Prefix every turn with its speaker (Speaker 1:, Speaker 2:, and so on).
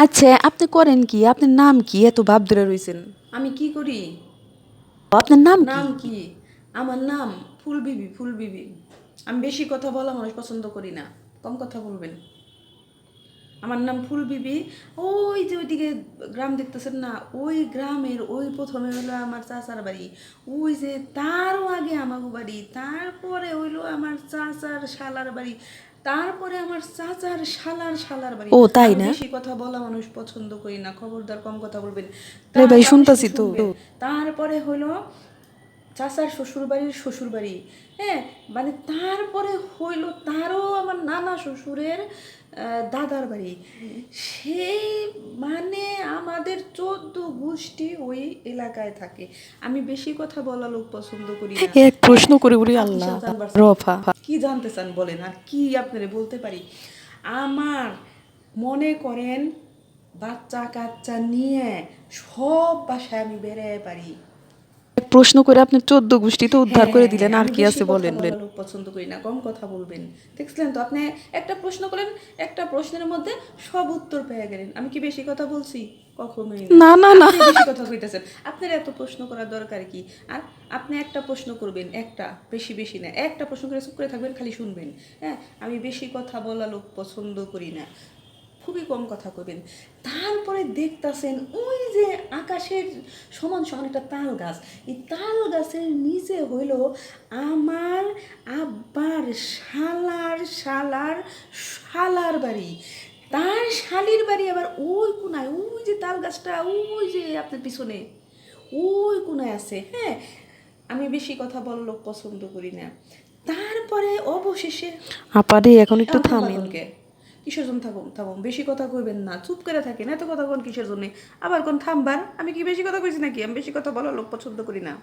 Speaker 1: আচ্ছা, আপনি করেন কি? আপনার নাম কি? এত ভাব ধরে রইছেন।
Speaker 2: আমি কি করি?
Speaker 1: আপনার নাম কি?
Speaker 2: নাম কি? আমার নাম ফুল বিবি, ফুল বিবি। আমি বেশি কথা বলা মানুষ পছন্দ করি না, কম কথা বলবেন। আমার নাম ফুল বিবি। ওই যে ওইদিকে গ্রাম দেখতেছেন না, ওই গ্রামের ওই প্রথমে হলো আমার চাচার বাড়ি, ওই যে তারও আগে আমার বাড়ি, তারপরে হইলো আমার চাচার শালার বাড়ি, তারপরে আমার চাচার শালার শালার বাড়ি।
Speaker 1: ও তাই
Speaker 2: আমি
Speaker 1: না?
Speaker 2: বেশি কথা বলা মানুষ পছন্দ করি না, খবরদার কম কথা বলবেন।
Speaker 1: আরে ভাই
Speaker 2: তারপরে শুধু
Speaker 1: শুনতাছি তো।
Speaker 2: শুনবেন। তারপরে হলো চাচার শ্বশুরবাড়ির শ্বশুরবাড়ি, হ্যাঁ, মানে তারপরে হইল তারও আমার নানা শ্বশুরের দাদার বাড়ি। সেই মানে আমাদের 14 গোষ্ঠী ওই এলাকায় থাকে। আমি বেশি কথা বলা লোক পছন্দ করি না।
Speaker 1: এক
Speaker 2: হ্যাঁ,
Speaker 1: প্রশ্ন করে উড়ি
Speaker 2: আপনি
Speaker 1: আল্লাহ
Speaker 2: জানবার
Speaker 1: রফা।
Speaker 2: কি জানতে চান বলেন, আর কি আপনারে বলতে পারি। আমার মনে করেন বাচ্চা কাচ্চা নিয়ে সব বাসায় আমি বেড়াতে পারি।
Speaker 1: এক প্রশ্ন করে আপনি 14 গোষ্ঠী তো উদ্ধার করে
Speaker 2: হ্যাঁ,
Speaker 1: দিলেন। আর
Speaker 2: আমি
Speaker 1: কি
Speaker 2: বেশি
Speaker 1: আছে
Speaker 2: কথা
Speaker 1: বলেন।
Speaker 2: বলা লোক পছন্দ করি না, কম কথা বলবেন। দেখছিলেন তো আপনি, একটা প্রশ্ন করেন, একটা প্রশ্নের মধ্যে সব উত্তর পেয়ে গেলেন। আমি কি বেশি কথা বলছি? কখনোই না।
Speaker 1: না, না, না।
Speaker 2: আপনি বেশি কথা কইতেছেন। আপনার এত প্রশ্ন করার দরকার কি? আর আপনি একটা প্রশ্ন করবেন, একটা, বেশি বেশি না। একটা প্রশ্ন করে চুপ করে থাকবেন, খালি শুনবেন। হ্যাঁ, আমি বেশি কথা বলা লোক পছন্দ করি না, খুবই কম কথা কইবেন। তারপরে দেখতাছেন ওই যে আকাশের সমান সমান একটা তাল গাছ, এই তাল গাছের নিচে হইল আমার আব্বার শালার শালার শালার বাড়ি। তার শালির বাড়ি আবার ওই কোনায়, ওই যে তাল গাছটা ওই যে আপনার পিছনে ওই কোনায় আছে। হ্যাঁ, আমি বেশি কথা বলার লোক পছন্দ করি না। তারপরে অবশেষে
Speaker 1: আপারে এখন একটু
Speaker 2: থামবার
Speaker 1: থামেন।
Speaker 2: কোনকে, কিসের জন্য থাকুন থাকুন, বেশি কথা কইবেন না, চুপ করে থাকেন। এত কথা কোন কিসের জন্য? আবার কোন থামবার? আমি কি বেশি কথা কইছি নাকি? আমি বেশি কথা বলার লোক পছন্দ করি না।